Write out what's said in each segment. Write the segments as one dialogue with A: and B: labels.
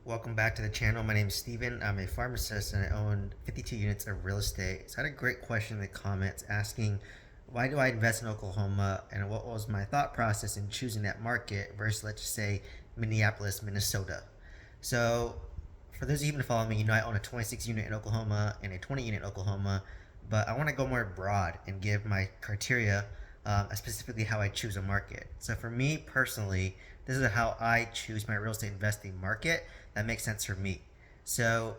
A: Welcome back to the channel. My name is Steven. I'm a pharmacist and I own 52 units of real estate. So I had a great question in the comments asking, why do I invest in Oklahoma and what was my thought process in choosing that market versus, let's just say, Minneapolis, Minnesota. So for those of you who follow me, I own a 26 unit in Oklahoma and a 20 unit in Oklahoma, but I want to go more broad and give my criteria, specifically how I choose a market. So for me personally, this is how I choose my real estate investing market that makes sense for me. So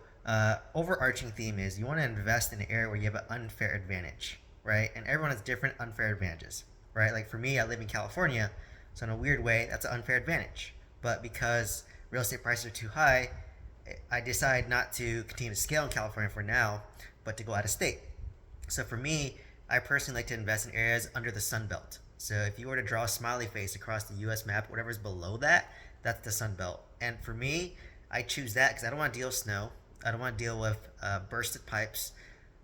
A: overarching theme is you want to invest in an area where you have an unfair advantage, right? And everyone has different unfair advantages, right? Like for me, I live in California, so in a weird way, that's an unfair advantage. But because real estate prices are too high, I decide not to continue to scale in California for now, but to go out of state. So for me, I personally like to invest in areas under the Sun Belt. So if you were to draw a smiley face across the U.S. map, whatever's below that, that's the Sun Belt. And for me, I choose that because I don't want to deal with snow. I don't want to deal with bursted pipes.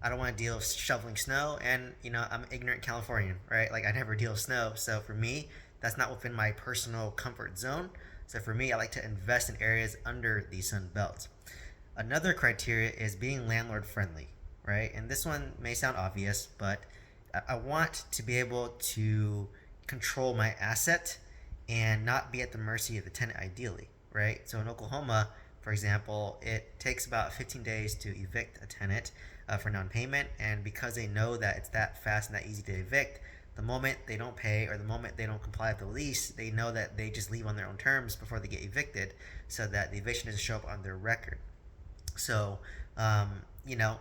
A: I don't want to deal with shoveling snow. And I'm an ignorant Californian, right? Like I never deal with snow. So for me, that's not within my personal comfort zone. So for me, I like to invest in areas under the Sun Belt. Another criteria is being landlord friendly, right? And this one may sound obvious, but I want to be able to control my asset and not be at the mercy of the tenant ideally, right? So in Oklahoma, for example, it takes about 15 days to evict a tenant for non-payment, and because they know that it's that fast and that easy to evict, the moment they don't pay or the moment they don't comply with the lease, they know that they just leave on their own terms before they get evicted, so that the eviction doesn't show up on their record. So,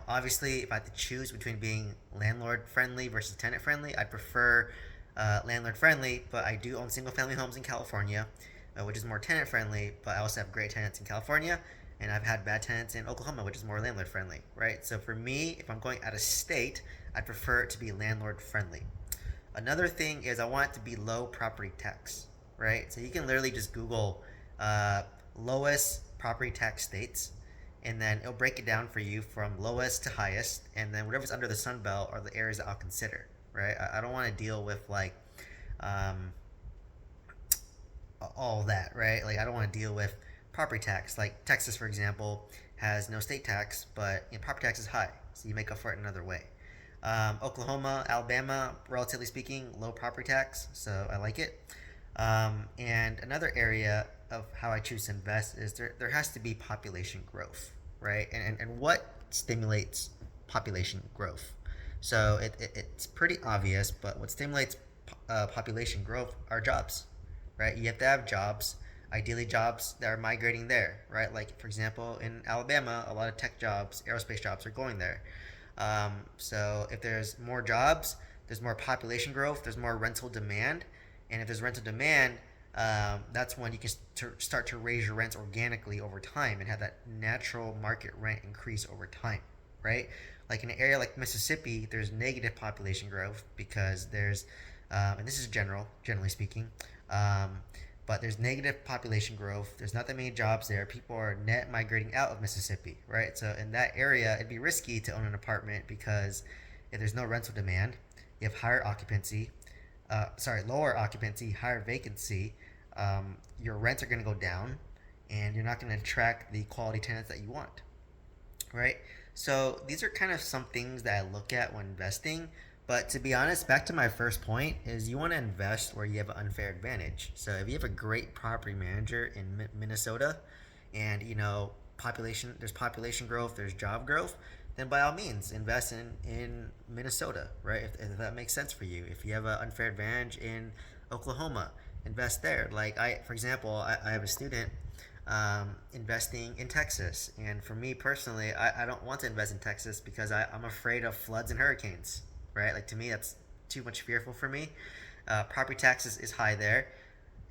A: obviously, if I had to choose between being landlord friendly versus tenant friendly, I'd prefer landlord friendly, but I do own single family homes in California, which is more tenant friendly, but I also have great tenants in California, and I've had bad tenants in Oklahoma, which is more landlord friendly, right? So for me, if I'm going out of state, I'd prefer it to be landlord friendly. Another thing is I want it to be low property tax, right? So you can literally just Google uh, lowest property tax states, and then it'll break it down for you from lowest to highest, and then whatever's under the Sun Belt are the areas that I'll consider, right? I don't want to deal with like um, all that, right? Like I don't want to deal with property tax. Like Texas, for example, has no state tax, but property tax is high, so you make up for it another way. Oklahoma, Alabama, relatively speaking, low property tax, so I like it. And another area of how I choose to invest is there has to be population growth, right? And what stimulates population growth? So it's pretty obvious, but what stimulates population growth are jobs, right? You have to have jobs, ideally jobs that are migrating there, right? Like, for example, in Alabama, a lot of tech jobs, aerospace jobs are going there. So if there's more jobs, there's more population growth, there's more rental demand, and if there's rental demand, that's when you can start to raise your rents organically over time and have that natural market rent increase over time, right? Like in an area like Mississippi, there's negative population growth because and this is generally speaking, um, but there's negative population growth. There's not that many jobs there. People are net migrating out of Mississippi, right? So in that area, it'd be risky to own an apartment because if there's no rental demand, you have lower occupancy, higher vacancy. Your rents are going to go down, and you're not going to attract the quality tenants that you want, right? So these are kind of some things that I look at when investing. But to be honest, back to my first point is you want to invest where you have an unfair advantage. So if you have a great property manager in Minnesota, and there's population growth, there's job growth, then by all means invest in Minnesota, right? If that makes sense for you. If you have an unfair advantage in Oklahoma, invest there. Like for example, I have a student investing in Texas. And for me personally, I don't want to invest in Texas because I'm afraid of floods and hurricanes, right? Like to me, that's too much fearful for me. Property taxes is high there.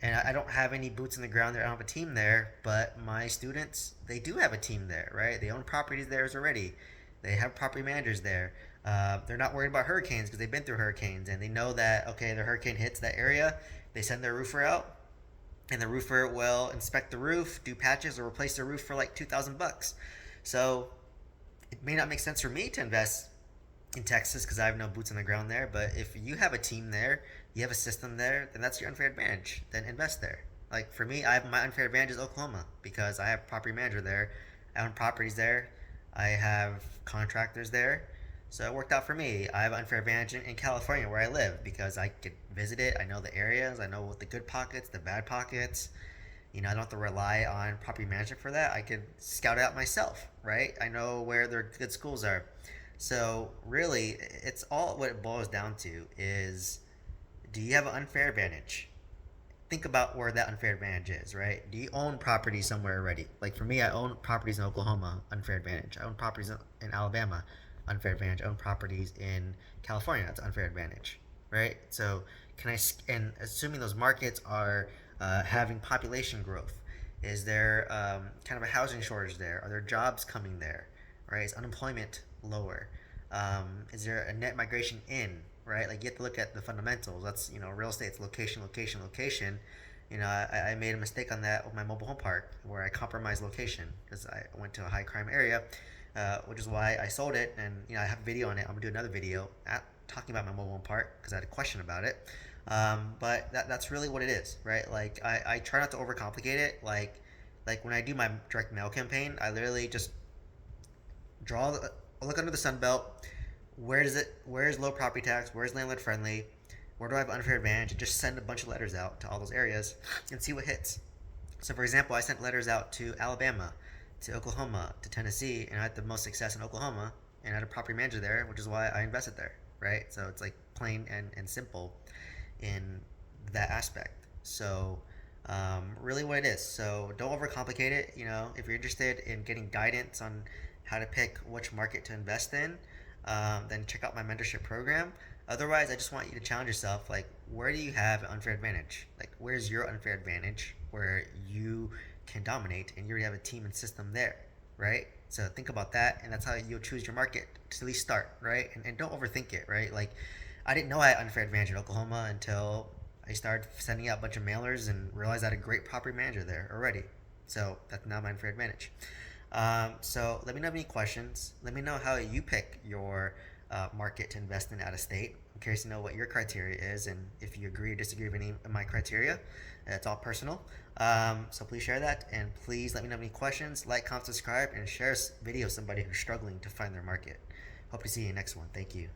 A: And I don't have any boots on the ground there. I don't have a team there, but my students, they do have a team there, right? They own properties there already. They have property managers there. They're not worried about hurricanes because they've been through hurricanes and they know that, okay, the hurricane hits that area. They send their roofer out, and the roofer will inspect the roof, do patches, or replace the roof for like $2,000. So it may not make sense for me to invest in Texas because I have no boots on the ground there. But if you have a team there, you have a system there, then that's your unfair advantage. Then invest there. Like for me, I have my unfair advantage is Oklahoma because I have property manager there. I own properties there. I have contractors there. So it worked out for me. I have an unfair advantage in California where I live because I could visit it. I know the areas. I know what the good pockets, the bad pockets. I don't have to rely on property management for that. I could scout it out myself, right? I know where their good schools are. So really, it's all what it boils down to is, do you have an unfair advantage? Think about where that unfair advantage is, right? Do you own property somewhere already? Like for me, I own properties in Oklahoma, unfair advantage. I own properties in Alabama, unfair advantage. I own properties in California, that's unfair advantage, right? So and assuming those markets are having population growth, is there kind of a housing shortage there? Are there jobs coming there, right? Is unemployment lower? Is there a net migration in, right? Like you have to look at the fundamentals. That's, real estate's location, location, location. I made a mistake on that with my mobile home park where I compromised location because I went to a high crime area, which is why I sold it. And I have a video on it. I'm gonna do another video talking about my mobile home park because I had a question about it. But that's really what it is, right? Like I try not to overcomplicate it. Like when I do my direct mail campaign, I literally just look under the sun belt. Where's low property tax? Where's landlord friendly? Where do I have unfair advantage? And just send a bunch of letters out to all those areas and see what hits. So for example, I sent letters out to Alabama, to Oklahoma, to Tennessee, and I had the most success in Oklahoma, and I had a property manager there, which is why I invested there, right? So it's like plain and simple in that aspect. So really what it is. So don't overcomplicate it. If you're interested in getting guidance on how to pick which market to invest in, then check out my mentorship program. Otherwise, I just want you to challenge yourself. Like, where do you have an unfair advantage? Like, where's your unfair advantage where you can dominate and you already have a team and system there, right? So think about that, and that's how you'll choose your market to at least start, right? And don't overthink it, right? Like, I didn't know I had unfair advantage in Oklahoma until I started sending out a bunch of mailers and realized I had a great property manager there already. So that's now my unfair advantage. So let me know if any questions. Let me know how you pick your market to invest in out of state. I'm curious to know what your criteria is and if you agree or disagree with any of my criteria. It's all personal. So please share that, and please let me know any questions. Like, comment, subscribe, and share this video with somebody who's struggling to find their market. Hope to see you in the next one. Thank you.